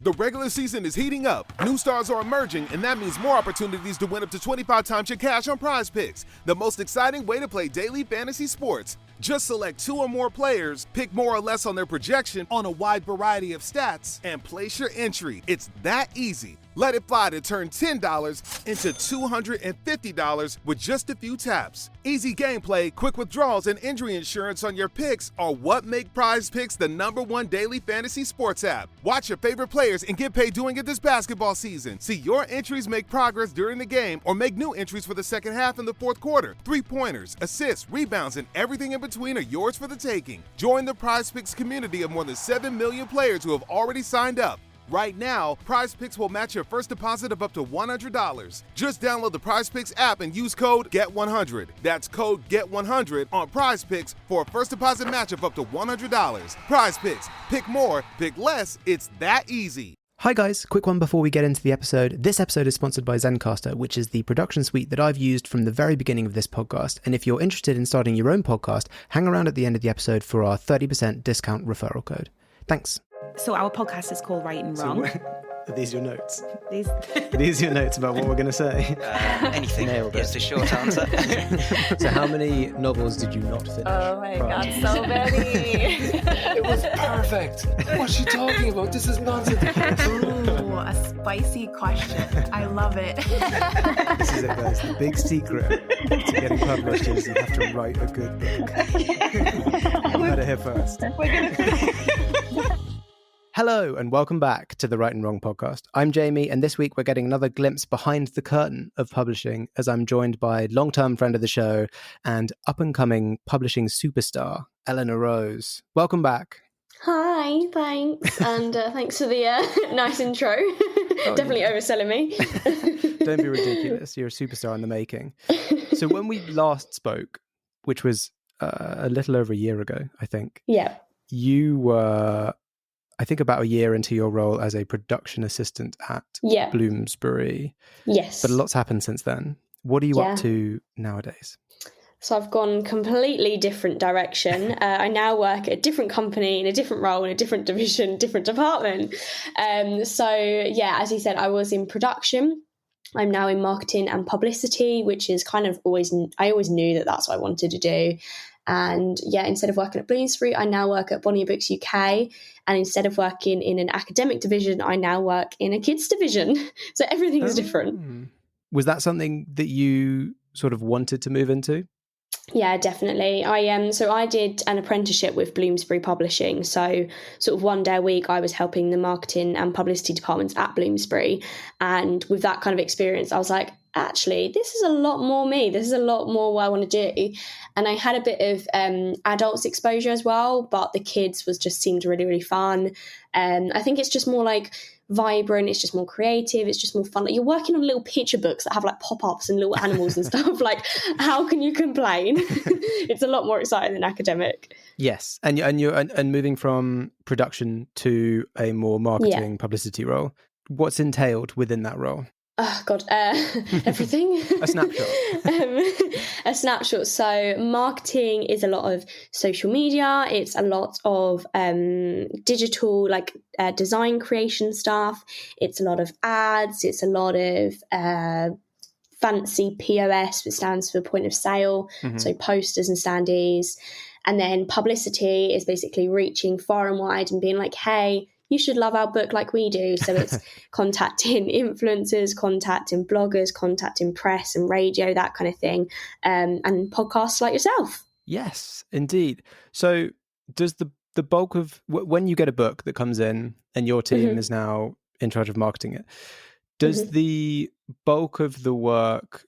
The regular season is heating up, new stars are emerging, and that means more opportunities to win up to 25 times your cash on Prize Picks, the most exciting way to play daily fantasy sports. Just select 2 or more players, pick more or less on their projection on a wide variety of stats, and place your entry. It's that easy. Let it fly to turn $10 into $250 with just a few taps. Easy gameplay, quick withdrawals, and injury insurance on your picks are what make Prize Picks the #1 daily fantasy sports app. Watch your favorite players and get paid doing it this basketball season. See your entries make progress during the game or make new entries for the second half and the fourth quarter. 3-pointers, assists, rebounds, and everything in between are yours for the taking. Join the Prize Picks community of more than 7 million players who have already signed up. Right now, Prize Picks will match your first deposit of up to $100. Just download the Prize Picks app and use code GET100. That's code GET100 on Prize Picks for a first deposit match of up to $100. Prize Picks. Pick more, pick less. It's that easy. Hi guys, quick one before we get into the episode. This episode is sponsored by Zencastr, which is the production suite that I've used from the very beginning of this podcast. And if you're interested in starting your own podcast, hang around at the end of the episode for our 30% discount referral code. Thanks. So our podcast is called Right and Wrong. Are these your notes? These Are your notes about what we're going to say? Anything. Nailed it. Is the short answer. So how many novels did you not finish? Oh my God, so many. It was perfect. What's she talking about? This is nonsense. Ooh, a spicy question. I love it. This is it, guys. The big secret to getting published is you have to write a good book. You heard it here first. Hello and welcome back to the Right and Wrong podcast. I'm Jamie, and this week we're getting another glimpse behind the curtain of publishing as I'm joined by long-term friend of the show and up-and-coming publishing superstar, Eleanor Rose. Welcome back. Hi, thanks. And thanks for the nice intro. Definitely overselling me. Don't be ridiculous. You're a superstar in the making. So when we last spoke, which was a little over a year ago, I think. Yeah. You were, I think, about a year into your role as a production assistant at Bloomsbury. Yes. But a lot's happened since then. What are you up to nowadays? So I've gone completely different direction. I now work at a different company in a different role in a different division, different department. As you said, I was in production. I'm now in marketing and publicity, which is kind of I always knew that that's what I wanted to do. And instead of working at Bloomsbury, I now work at Bonnier Books UK. And instead of working in an academic division, I now work in a kids division. So everything is different. Was that something that you sort of wanted to move into? Yeah, definitely. I did an apprenticeship with Bloomsbury Publishing. So sort of one day a week, I was helping the marketing and publicity departments at Bloomsbury. And with that kind of experience, I was like, actually, this is a lot more me. This is a lot more what I want to do. And I had a bit of adults exposure as well, but the kids seemed really, really fun. I think it's just more like vibrant, it's just more creative, it's just more fun. Like you're working on little picture books that have like pop-ups and little animals and stuff. Like, how can you complain? It's a lot more exciting than academic. Yes, and moving from production to a more marketing publicity role. What's entailed within that role? Oh, God, everything. A snapshot. A snapshot. So marketing is a lot of social media. It's a lot of digital, like design creation stuff. It's a lot of ads. It's a lot of fancy POS, which stands for point of sale. Mm-hmm. So posters and standees. And then publicity is basically reaching far and wide and being like, hey, you should love our book like we do. So it's contacting influencers, contacting bloggers, contacting press and radio, that kind of thing, and podcasts like yourself. Yes, indeed. So does the bulk of, when you get a book that comes in and your team is now in charge of marketing it, does the bulk of the work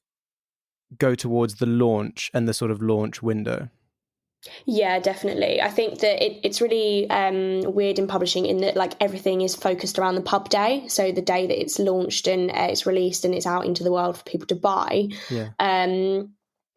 go towards the launch and the sort of launch window? Yeah, definitely. I think that it's really weird in publishing in that like everything is focused around the pub day. So the day that it's launched and it's released and it's out into the world for people to buy. Yeah.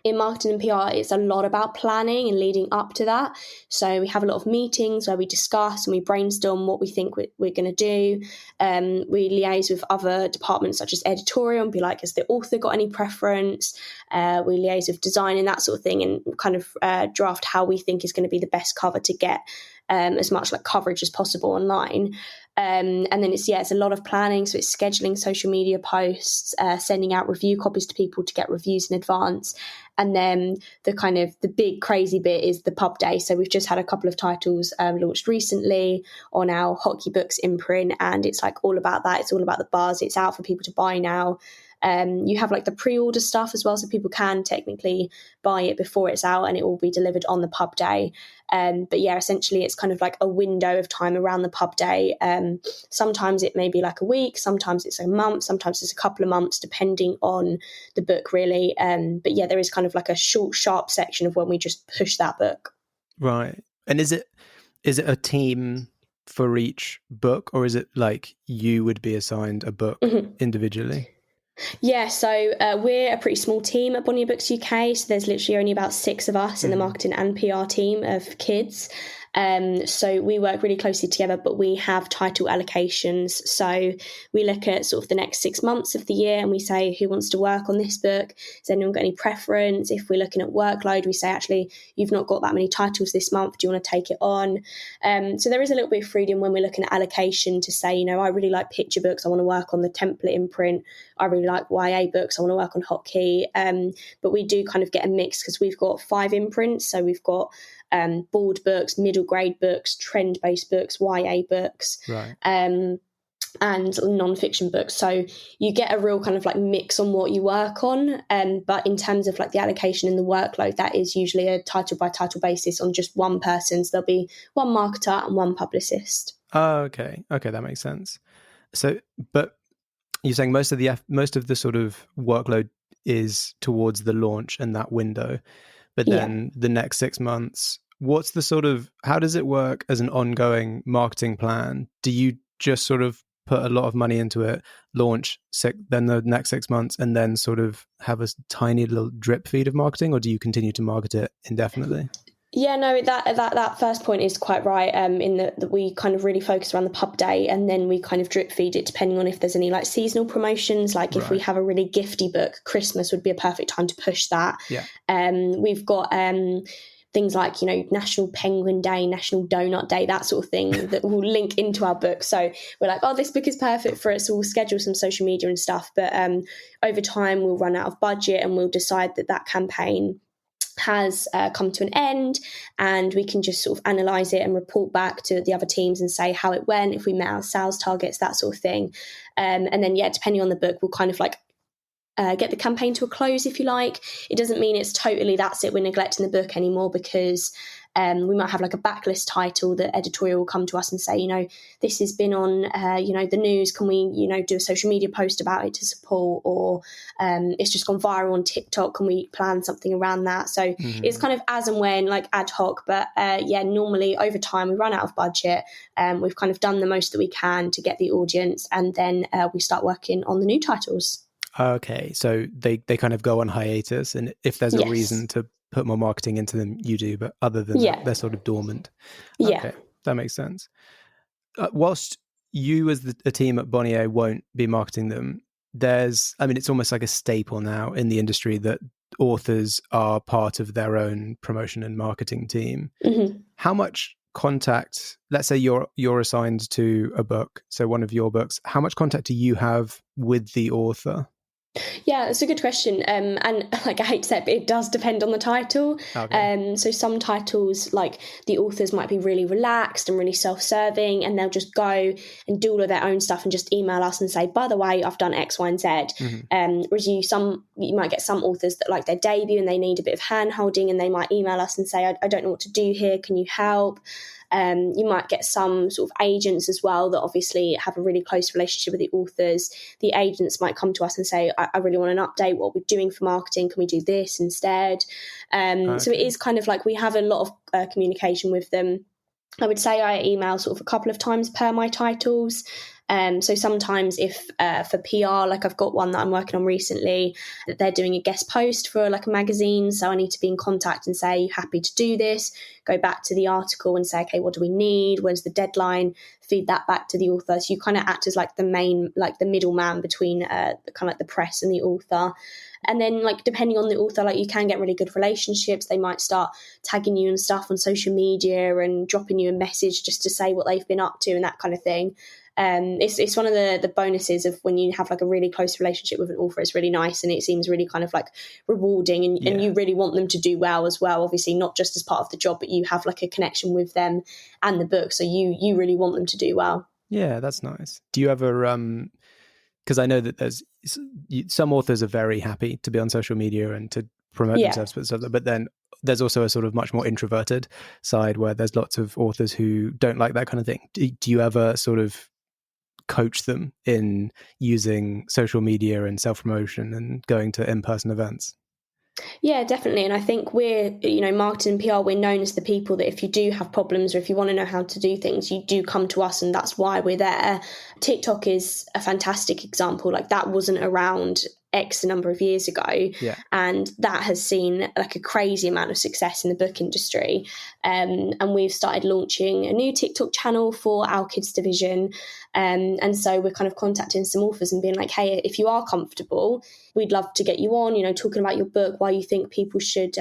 In marketing and PR, it's a lot about planning and leading up to that. So we have a lot of meetings where we discuss and we brainstorm what we think we're going to do. We liaise with other departments such as editorial and be like, has the author got any preference? We liaise with design and that sort of thing and kind of draft how we think is going to be the best cover to get as much like coverage as possible online. And then it's a lot of planning. So it's scheduling social media posts, sending out review copies to people to get reviews in advance. And then the big crazy bit is the pub day. So we've just had a couple of titles launched recently on our Hockey Books imprint, and it's like all about that. It's all about the buzz. It's out for people to buy now. You have like the pre-order stuff as well, so people can technically buy it before it's out, and it will be delivered on the pub day. But yeah, essentially it's kind of like a window of time around the pub day. Sometimes it may be like a week, sometimes it's a month, sometimes it's a couple of months, depending on the book, really. But yeah, there is kind of like a short, sharp section of when we just push that book. Right. And is it a team for each book, or is it like you would be assigned a book individually? Yeah, so we're a pretty small team at Bonnier Books UK. So there's literally only about 6 of us in the marketing and PR team of kids. So we work really closely together, but we have title allocations. So we look at sort of the next 6 months of the year and we say, who wants to work on this book? Has anyone got any preference? If we're looking at workload, we say, actually, you've not got that many titles this month. Do you want to take it on? So there is a little bit of freedom when we're looking at allocation to say, I really like picture books. I want to work on the template imprint. I really like YA books. I want to work on hotkey. But we do kind of get a mix because we've got 5 imprints. So we've got board books, middle grade books, trend-based books, YA books, right. And non-fiction books. So you get a real kind of like mix on what you work on. But in terms of like the allocation and the workload, that is usually a title by title basis on just one person. So there'll be one marketer and one publicist. Oh, okay. Okay, that makes sense. So, but you're saying most of the sort of workload is towards the launch and that window, but then the next 6 months, what's the sort of, how does it work as an ongoing marketing plan? Do you just sort of put a lot of money into it, launch then the next 6 months, and then sort of have a tiny little drip feed of marketing, or do you continue to market it indefinitely? Yeah, no, that first point is quite right. In that we kind of really focus around the pub day, and then we kind of drip feed it depending on if there's any like seasonal promotions. Like if we have a really gifty book, Christmas would be a perfect time to push that. Yeah. We've got things like National Penguin Day, National Donut Day, that sort of thing that will link into our book. So we're like, oh, this book is perfect for it. So we'll schedule some social media and stuff. But over time, we'll run out of budget and we'll decide that campaign has come to an end, and we can just sort of analyse it and report back to the other teams and say how it went, if we met our sales targets, that sort of thing. And then, depending on the book, we'll kind of like get the campaign to a close, if you like. It doesn't mean it's totally that's it, we're neglecting the book anymore, because we might have like a backlist title that editorial will come to us and say, this has been on, the news. Can we, do a social media post about it to support? Or it's just gone viral on TikTok. Can we plan something around that? So it's kind of as and when, like ad hoc. But normally over time we run out of budget. We've kind of done the most that we can to get the audience, and then we start working on the new titles. Okay, so they kind of go on hiatus, and if there's a reason to put more marketing into them, you do, but other than that, they're sort of dormant. Okay, that makes sense. Whilst you as a team at Bonnier won't be marketing them, it's almost like a staple now in the industry that authors are part of their own promotion and marketing team. How much contact, let's say you're assigned to a book, so one of your books, how much contact do you have with the author? Yeah, it's a good question. And like I hate to say it, but it does depend on the title. Okay. So some titles, like the authors might be really relaxed and really self-serving, and they'll just go and do all of their own stuff and just email us and say, by the way, I've done X, Y, and Z. Whereas you might get some authors that like their debut and they need a bit of hand-holding, and they might email us and say, I don't know what to do here. Can you help? You might get some sort of agents as well that obviously have a really close relationship with the authors. The agents might come to us and say, I really want an update. What we're doing for marketing, can we do this instead? So it is kind of like we have a lot of communication with them. I would say I email sort of a couple of times per my titles. So sometimes if for PR, like I've got one that I'm working on recently, that they're doing a guest post for like a magazine. So I need to be in contact and say, are you happy to do this? Go back to the article and say, okay, what do we need? When's the deadline? Feed that back to the author. So you kind of act as like the main, like the middleman between kind of like the press and the author. And then like depending on the author, like you can get really good relationships. They might start tagging you and stuff on social media and dropping you a message just to say what they've been up to and that kind of thing. It's one of the bonuses of when you have like a really close relationship with an author. It's really nice, and it seems really kind of like rewarding, and you really want them to do well as well, obviously not just as part of the job, but you have like a connection with them and the book, so you really want them to do well. Yeah, that's nice. Do you ever because I know that there's some authors are very happy to be on social media and to promote themselves, but then there's also a sort of much more introverted side where there's lots of authors who don't like that kind of thing. Do you ever sort of coach them in using social media and self-promotion and going to in-person events? Yeah, definitely. And I think we're, marketing and PR, we're known as the people that if you do have problems or if you want to know how to do things, you do come to us, and that's why we're there. TikTok is a fantastic example. Like, that wasn't around X number of years ago, and that has seen like a crazy amount of success in the book industry. And we've started launching a new TikTok channel for our kids division. And so we're kind of contacting some authors and being like, hey, if you are comfortable, we'd love to get you on, talking about your book, why you think people should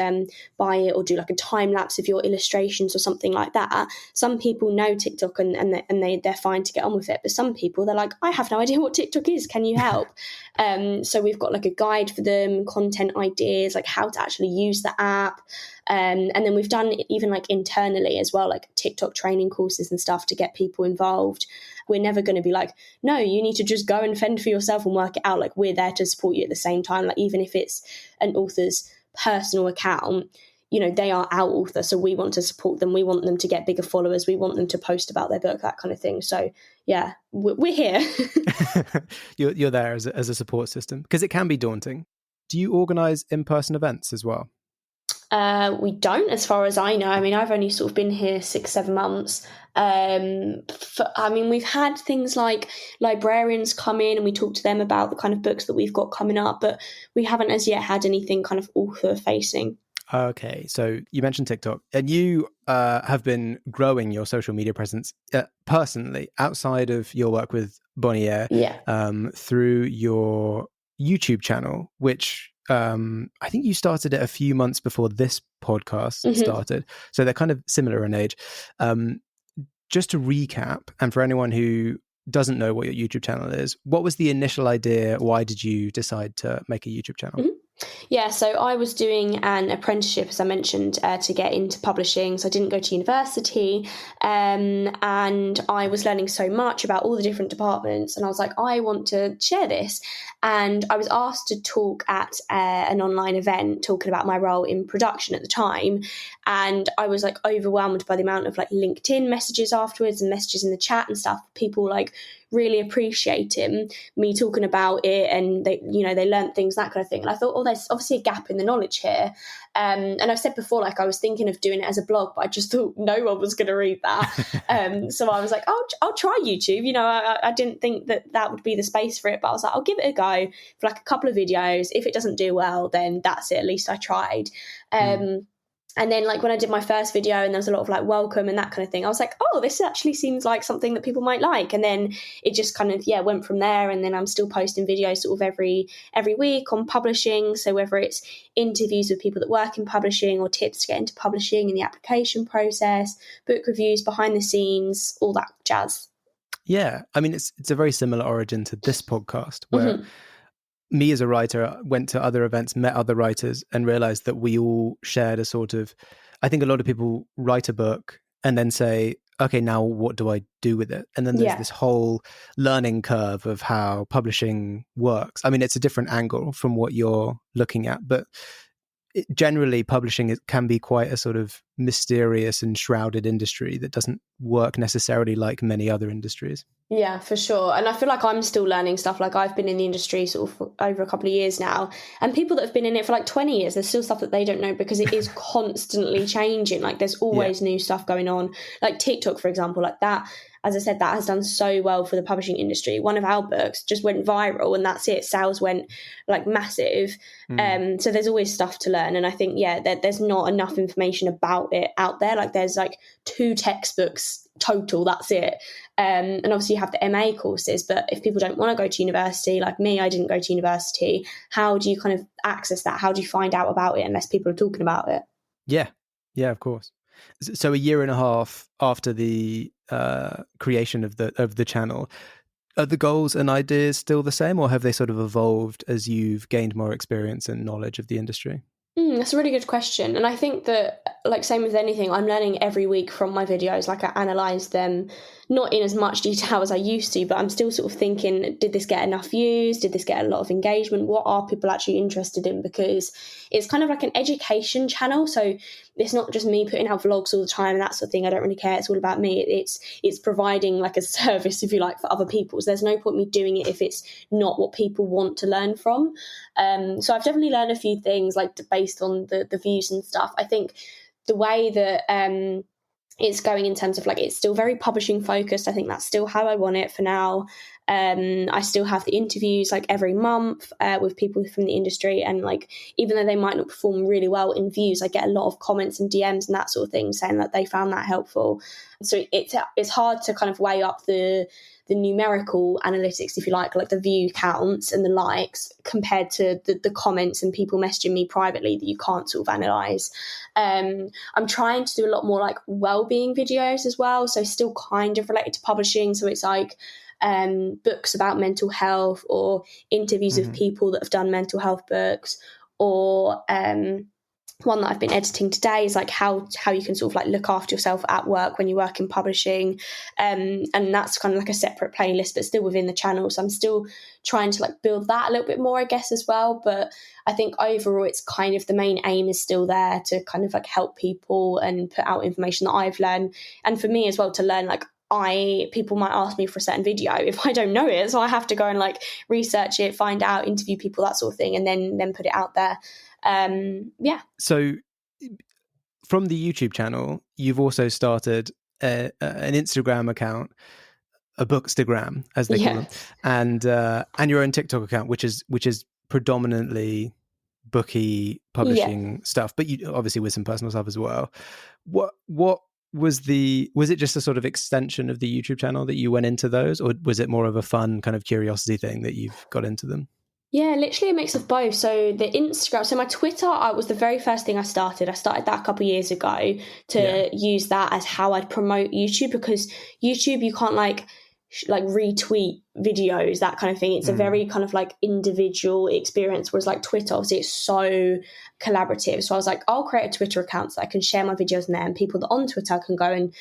buy it, or do like a time lapse of your illustrations or something like that. Some people know TikTok and they're fine to get on with it, but some people, they're like, I have no idea what TikTok is, can you help? So we've got like a guide for them, content ideas, like how to actually use the app. And then we've done even like internally as well, like TikTok training courses and stuff to get people involved. We're never going to be like, no, you need to just go and fend for yourself and work it out. Like, we're there to support you at the same time. Like, even if it's an author's personal account, they are our author, so we want to support them. We want them to get bigger followers. We want them to post about their book, that kind of thing. So yeah, we're here. You're there as a support system, because it can be daunting. Do you organise in-person events as well? We don't, as far as I know. I mean, I've only sort of been here 6-7 months. We've had things like librarians come in and we talk to them about the kind of books that we've got coming up, but we haven't as yet had anything kind of author facing. Okay, so you mentioned TikTok, and you have been growing your social media presence personally outside of your work with Bonnier, through your YouTube channel, which I think you started it a few months before this podcast started. So they're kind of similar in age. Just to recap, and for anyone who doesn't know what your YouTube channel is, what was the initial idea? Why did you decide to make a YouTube channel? Yeah, so I was doing an apprenticeship, as I mentioned, to get into publishing. So I didn't go to university, and I was learning so much about all the different departments, and I was like, I want to share this. And I was asked to talk at an online event talking about my role in production at the time, and I was like overwhelmed by the amount of like LinkedIn messages afterwards and messages in the chat and stuff. People like really appreciating me talking about it, and they learned things, that kind of thing. And I thought, oh, there's obviously a gap in the knowledge here. And I've said before, like, I was thinking of doing it as a blog, but I just thought no one was going to read that. So I was like, I'll try YouTube. I didn't think that would be the space for it, but I was like, I'll give it a go for like a couple of videos. If it doesn't do well, then that's it. At least I tried. And then like when I did my first video and there was a lot of like welcome and that kind of thing, I was like, oh, this actually seems like something that people might like. And then it just kind of, went from there. And then I'm still posting videos sort of every week on publishing. So whether it's interviews with people that work in publishing or tips to get into publishing and the application process, book reviews, behind the scenes, all that jazz. Yeah. I mean, it's a very similar origin to this podcast where me as a writer went to other events, met other writers, and realized that we all shared a sort of, I think a lot of people write a book and then say, okay, now what do I do with it? And then there's this whole learning curve of how publishing works. I mean, it's a different angle from what you're looking at, but generally publishing can be quite a sort of mysterious and shrouded industry that doesn't work necessarily like many other industries. Yeah, for sure. And I feel like I'm still learning stuff. Like, I've been in the industry sort of for over a couple of years now, and people that have been in it for like 20 years, there's still stuff that they don't know because it is constantly changing. Like, there's always new stuff going on. Like TikTok, for example, like that, as I said, that has done so well for the publishing industry. One of our books just went viral and that's it. Sales went like massive. So there's always stuff to learn. And I think, there's not enough information about it out there. Like, there's like 2 textbooks total, that's it. And obviously you have the MA courses, but if people don't want to go to university, like me, I didn't go to university. How do you kind of access that? How do you find out about it unless people are talking about it? Yeah, of course. So a year and a half after the creation of the channel. Are the goals and ideas still the same, or have they sort of evolved as you've gained more experience and knowledge of the industry? That's a really good question. And I think that, like, same with anything, I'm learning every week from my videos. Like, I analyse them, not in as much detail as I used to, but I'm still sort of thinking, did this get enough views? Did this get a lot of engagement? What are people actually interested in? Because it's kind of like an education channel. So it's not just me putting out vlogs all the time and that sort of thing. I don't really care. It's all about me. It's providing like a service, if you like, for other people. So there's no point me doing it if it's not what people want to learn from. So I've definitely learned a few things, like, based on the views and stuff. I think the way that it's going in terms of, like, it's still very publishing focused. I think that's still how I want it for now. I still have the interviews like every month with people from the industry, and like, even though they might not perform really well in views, I get a lot of comments and DMs and that sort of thing saying that they found that helpful. So it's hard to kind of weigh up the numerical analytics, if you like the view counts and the likes, compared to the comments and people messaging me privately that you can't sort of analyse. I'm trying to do a lot more like well-being videos as well, so still kind of related to publishing. So it's like books about mental health, or interviews with people that have done mental health books, or one that I've been editing today is like how you can sort of like look after yourself at work when you work in publishing, and that's kind of like a separate playlist but still within the channel. So I'm still trying to like build that a little bit more, I guess, as well. But I think overall it's kind of the main aim is still there to kind of like help people and put out information that I've learned, and for me as well to learn. Like, people might ask me for a certain video if I don't know it, so I have to go and like research it, find out, interview people, that sort of thing, and then put it out there. So from the YouTube channel, you've also started an Instagram account, a Bookstagram as they call them, and your own TikTok account, which is predominantly booky publishing stuff, but you obviously with some personal stuff as well. What was it just a sort of extension of the YouTube channel that you went into those, or was it more of a fun kind of curiosity thing that you've got into them? Yeah, literally a mix of both. So the Instagram, so my Twitter, was the very first thing I started. I started that a couple of years ago to use that as how I'd promote YouTube, because YouTube, you can't like retweet videos, that kind of thing. It's a very kind of like individual experience, whereas like Twitter, obviously it's so collaborative. So I was like, I'll create a Twitter account so I can share my videos in there, and people that are on Twitter can go and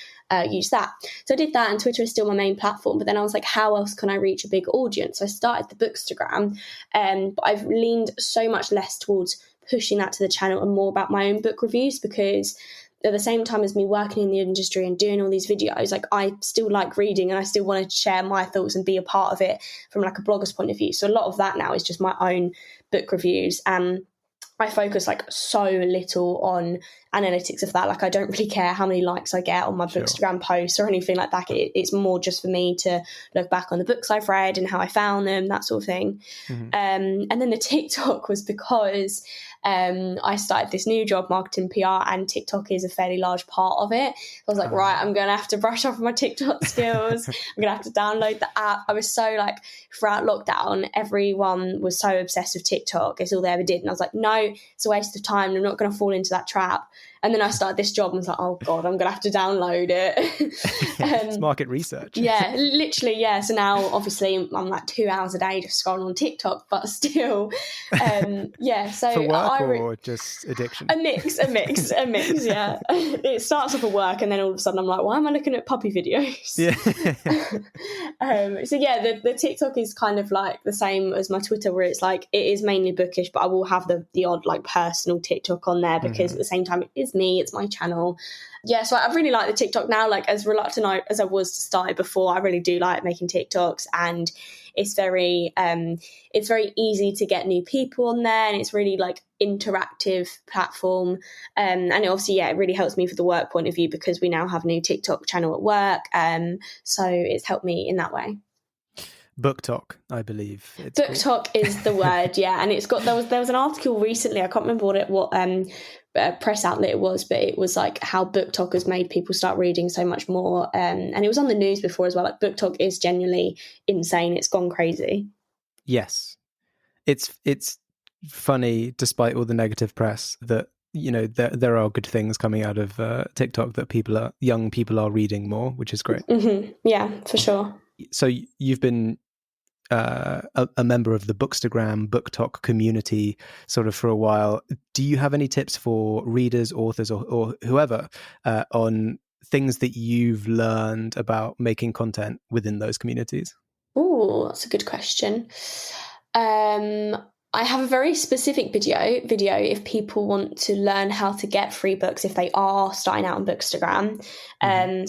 use that. So I did that, and Twitter is still my main platform. But then I was like, how else can I reach a big audience? So I started the Bookstagram, but I've leaned so much less towards pushing that to the channel and more about my own book reviews, because at the same time as me working in the industry and doing all these videos, like, I still like reading and I still want to share my thoughts and be a part of it from like a blogger's point of view. So a lot of that now is just my own book reviews, and I focus like so little on analytics of that. Like, I don't really care how many likes I get on my Bookstagram posts or anything like that. It's more just for me to look back on the books I've read and how I found them, that sort of thing. And then the TikTok was because I started this new job, marketing PR, and TikTok is a fairly large part of it. So I was like, right, I'm going to have to brush up on my TikTok skills. I'm going to have to download the app. I was so like, throughout lockdown, everyone was so obsessed with TikTok. It's all they ever did. And I was like, no, it's a waste of time. I'm not going to fall into that trap. And then I started this job and was like, oh God, I'm going to have to download it. It's market research. Yeah, literally, yeah. So now, obviously, I'm like 2 hours a day just scrolling on TikTok, but still, So for work or just addiction? A mix, yeah. It starts off at work, and then all of a sudden I'm like, why am I looking at puppy videos? Yeah. The TikTok is kind of like the same as my Twitter, where it's like, it is mainly bookish, but I will have the odd like personal TikTok on there, because at the same time, it is me, it's my channel. Yeah, so I really like the TikTok now. Like, as reluctant as I was to start it before, I really do like making TikToks, and it's very easy to get new people on there, and it's really like interactive platform. And it obviously, it really helps me for the work point of view, because we now have a new TikTok channel at work. So it's helped me in that way. Book Talk, I believe. Book Talk is the word, yeah. And it's got there was an article recently. I can't remember what press outlet it was, but it was like how Book Talk has made people start reading so much more. And it was on the news before as well. Like, Book Talk is genuinely insane. It's gone crazy. Yes, it's funny, despite all the negative press, that there are good things coming out of TikTok that young people are reading more, which is great. Yeah, for sure. So you've been a member of the Bookstagram BookTok community sort of for a while. Do you have any tips for readers, authors, or whoever on things that you've learned about making content within those communities? Oh, that's a good question. I have a very specific video if people want to learn how to get free books if they are starting out on Bookstagram.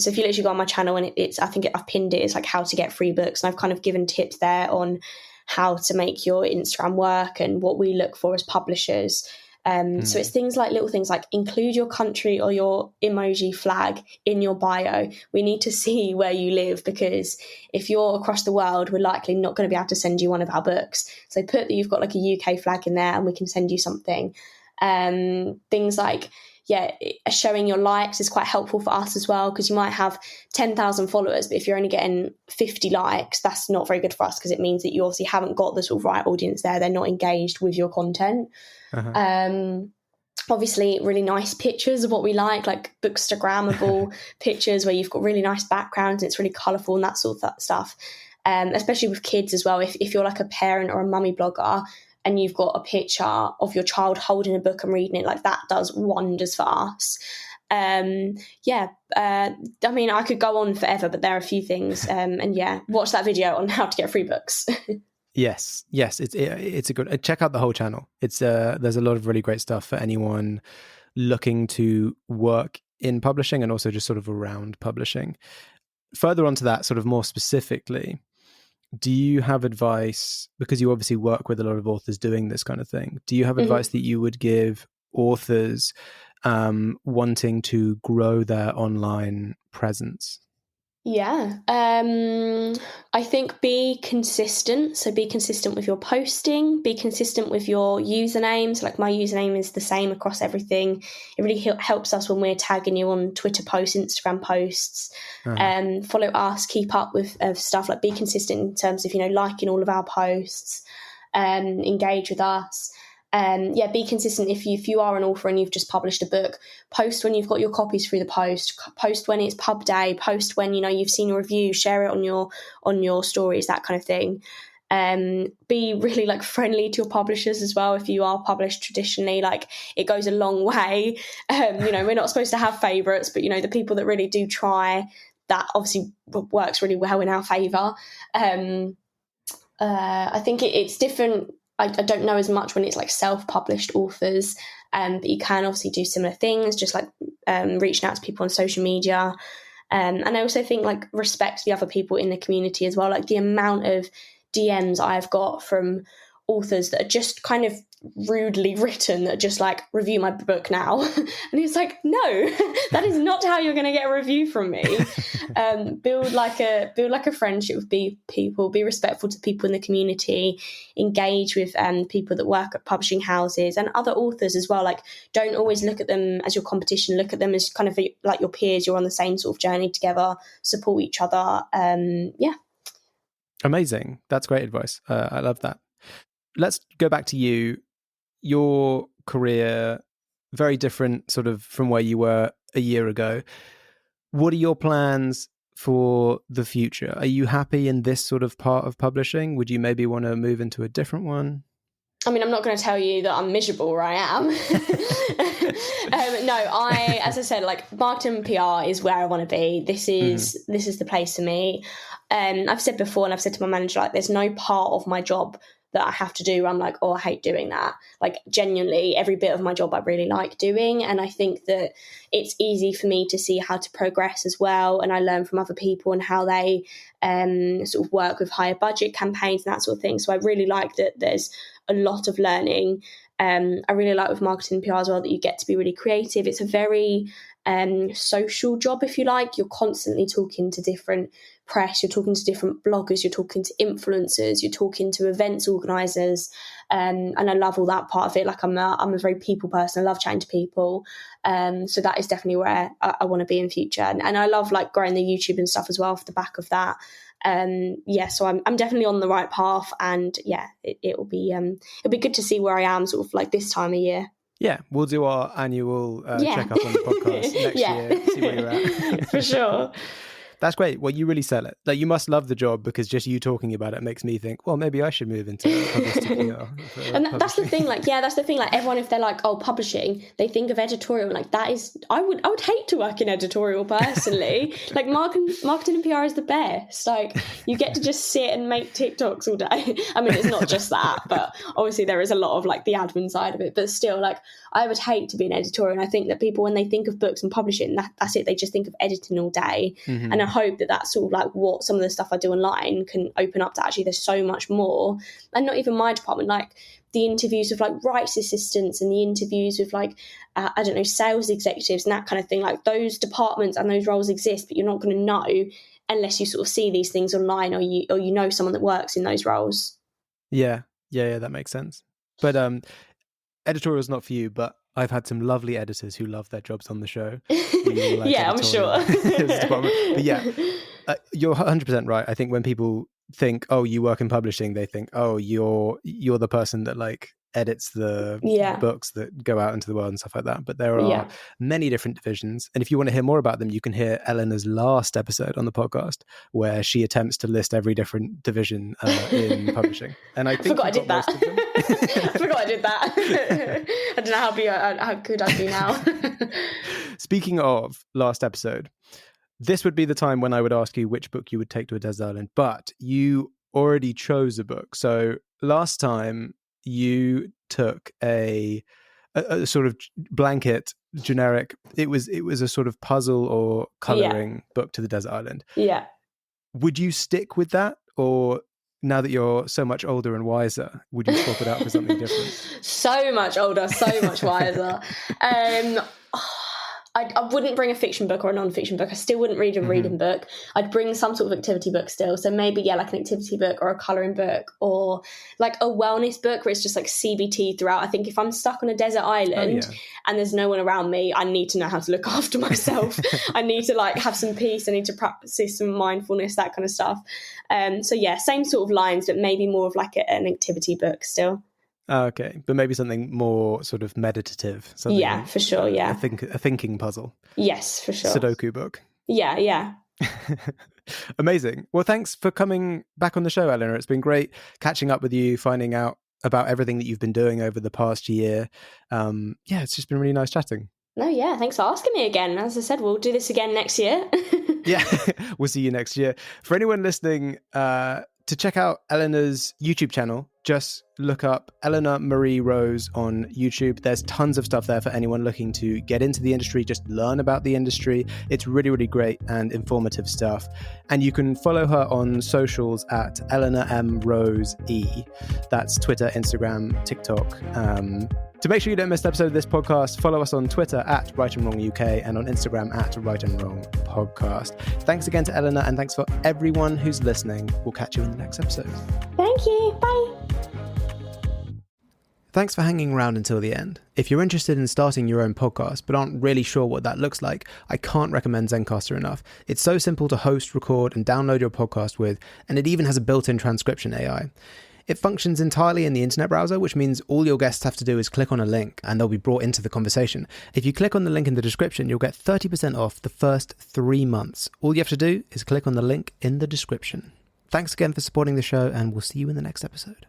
So if you literally go on my channel, and I've pinned it, it's like how to get free books, and I've kind of given tips there on how to make your Instagram work and what we look for as publishers. So it's little things like include your country or your emoji flag in your bio. We need to see where you live, because if you're across the world, we're likely not going to be able to send you one of our books. So put that you've got like a UK flag in there and we can send you something. Things like, showing your likes is quite helpful for us as well, because you might have 10,000 followers, but if you're only getting 50 likes, that's not very good for us, because it means that you obviously haven't got the sort of right audience there. They're not engaged with your content. Obviously, really nice pictures of what we like Bookstagrammable pictures where you've got really nice backgrounds and it's really colourful and that sort of stuff. Especially with kids as well. If you're like a parent or a mummy blogger and you've got a picture of your child holding a book and reading it, like that does wonders for us. I mean, I could go on forever, but there are a few things. Watch that video on how to get free books. Yes, it's a good. Check out the whole channel. It's there's a lot of really great stuff for anyone looking to work in publishing and also just sort of around publishing. Further on to that, sort of more specifically, do you have advice, because you obviously work with a lot of authors doing this kind of thing? Do you have advice that you would give authors wanting to grow their online presence? Yeah. I think be consistent. So be consistent with your posting, be consistent with your usernames. Like my username is the same across everything. It really helps us when we're tagging you on Twitter posts, Instagram posts. Follow us, keep up with stuff, like be consistent in terms of, liking all of our posts, engage with us. Be consistent. If you are an author and you've just published a book, post when you've got your copies through the post, post when it's pub day, post when you've seen a review, share it on your stories, that kind of thing. Be really friendly to your publishers as well. If you are published traditionally, it goes a long way. We're not supposed to have favourites, but the people that really do try, that obviously works really well in our favour. I think it's different. I don't know as much when it's self-published authors, but you can obviously do similar things, just reaching out to people on social media. And I also think respect the other people in the community as well. The amount of DMs I've got from authors that are just kind of rudely written, that just review my book now. And it's no, that is not how you're going to get a review from me. Build a friendship with people, be respectful to people in the community, engage with people that work at publishing houses and other authors as well. Don't always look at them as your competition, look at them as kind of like your peers. You're on the same sort of journey together, support each other. Amazing. That's great advice. I love that. Let's go back to you. Your career, very different sort of from where you were a year ago. What are your plans for the future? Are you happy in this sort of part of publishing? Would you maybe want to move into a different one? I mean, I'm not going to tell you that I'm miserable where I am. As I said, marketing and PR is where I want to be. This is the place for me. I've said before, and I've said to my manager, there's no part of my job that I have to do where I'm I hate doing that. Genuinely, every bit of my job I really like doing. And I think that it's easy for me to see how to progress as well. And I learn from other people and how they sort of work with higher budget campaigns and that sort of thing. So I really like that there's a lot of learning. I really like with marketing and PR as well that you get to be really creative. It's a very social job, if you like. You're constantly talking to different press, you're talking to different bloggers, you're talking to influencers, you're talking to events organisers, and I love all that part of it. I'm a very people person. I love chatting to people, so that is definitely where I want to be in future. And I love growing the YouTube and stuff as well off the back of that. So I'm definitely on the right path, and it'll be good to see where I am sort of this time of year. Yeah, we'll do our annual check-up on the podcast next year, see where you're at. For sure. That's great. Well, you really sell it. Like, you must love the job, because just you talking about it makes me think, well, maybe I should move into publicity PR. And that's the thing. Like, that's the thing. Like, everyone, if they're like, oh, publishing, they think of editorial. Like, that is, I would hate to work in editorial personally. Like, marketing and PR is the best. Like, you get to just sit and make TikToks all day. I mean, it's not just that, but obviously there is a lot of like the admin side of it. But still, like, I would hate to be an editorial. And I think that people, when they think of books and publishing, that's it. They just think of editing all day. Mm-hmm. And I hope that that's sort of like what some of the stuff I do online can open up to. Actually, there's so much more. And not even my department, like the interviews with like rights assistants and the interviews with like, I don't know, sales executives and that kind of thing. Like, those departments and those roles exist, but you're not going to know unless you sort of see these things online, or you know someone that works in those roles. Yeah, that makes sense. But editorial is not for you, but I've had some lovely editors who love their jobs on the show. Yeah, I'm sure. But yeah, you're 100% right. I think when people think, oh, you work in publishing, they think, oh, you're the person that like edits the books that go out into the world and stuff like that. But there are many different divisions. And if you want to hear more about them, you can hear Eleanor's last episode on the podcast, where she attempts to list every different division in publishing. And I think I did that. I forgot I did that. I don't know how good I'd be now. Speaking of last episode, this would be the time when I would ask you which book you would take to a desert island, but you already chose a book. So last time you took a sort of blanket generic, it was a sort of puzzle or coloring book to the desert island. Yeah. Would you stick with that, or now that you're so much older and wiser, would you swap it out for something different? So much older, so much wiser. I wouldn't bring a fiction book or a non-fiction book. I still wouldn't read a reading book. I'd bring some sort of activity book still. So maybe, like an activity book or a colouring book, or like a wellness book where it's just like CBT throughout. I think if I'm stuck on a desert island and there's no one around me, I need to know how to look after myself. I need to like have some peace. I need to practice some mindfulness, that kind of stuff. So yeah, same sort of lines, but maybe more of like an activity book still. Okay, but maybe something more sort of meditative. Yeah, for sure, yeah. A thinking puzzle. Yes, for sure. Sudoku book. Yeah. Amazing. Well, thanks for coming back on the show, Eleanor. It's been great catching up with you, finding out about everything that you've been doing over the past year. It's just been really nice chatting. No, yeah, thanks for asking me again. As I said, we'll do this again next year. Yeah, we'll see you next year. For anyone listening, to check out Eleanor's YouTube channel, just look up Eleanor Marie Rose on YouTube. There's tons of stuff there for anyone looking to get into the industry, just learn about the industry. It's really, really great and informative stuff. And you can follow her on socials at Eleanor M. Rose E. That's Twitter, Instagram, TikTok. To make sure you don't miss an episode of this podcast, follow us on Twitter at Right and Wrong UK and on Instagram at Right and Wrong Podcast. Thanks again to Eleanor, and thanks for everyone who's listening. We'll catch you in the next episode. Thank you. Bye. Thanks for hanging around until the end. If you're interested in starting your own podcast but aren't really sure what that looks like, I can't recommend Zencastr enough. It's so simple to host, record, and download your podcast with, and it even has a built-in transcription AI. It functions entirely in the internet browser, which means all your guests have to do is click on a link and they'll be brought into the conversation. If you click on the link in the description, you'll get 30% off the first 3 months. All you have to do is click on the link in the description. Thanks again for supporting the show, and we'll see you in the next episode.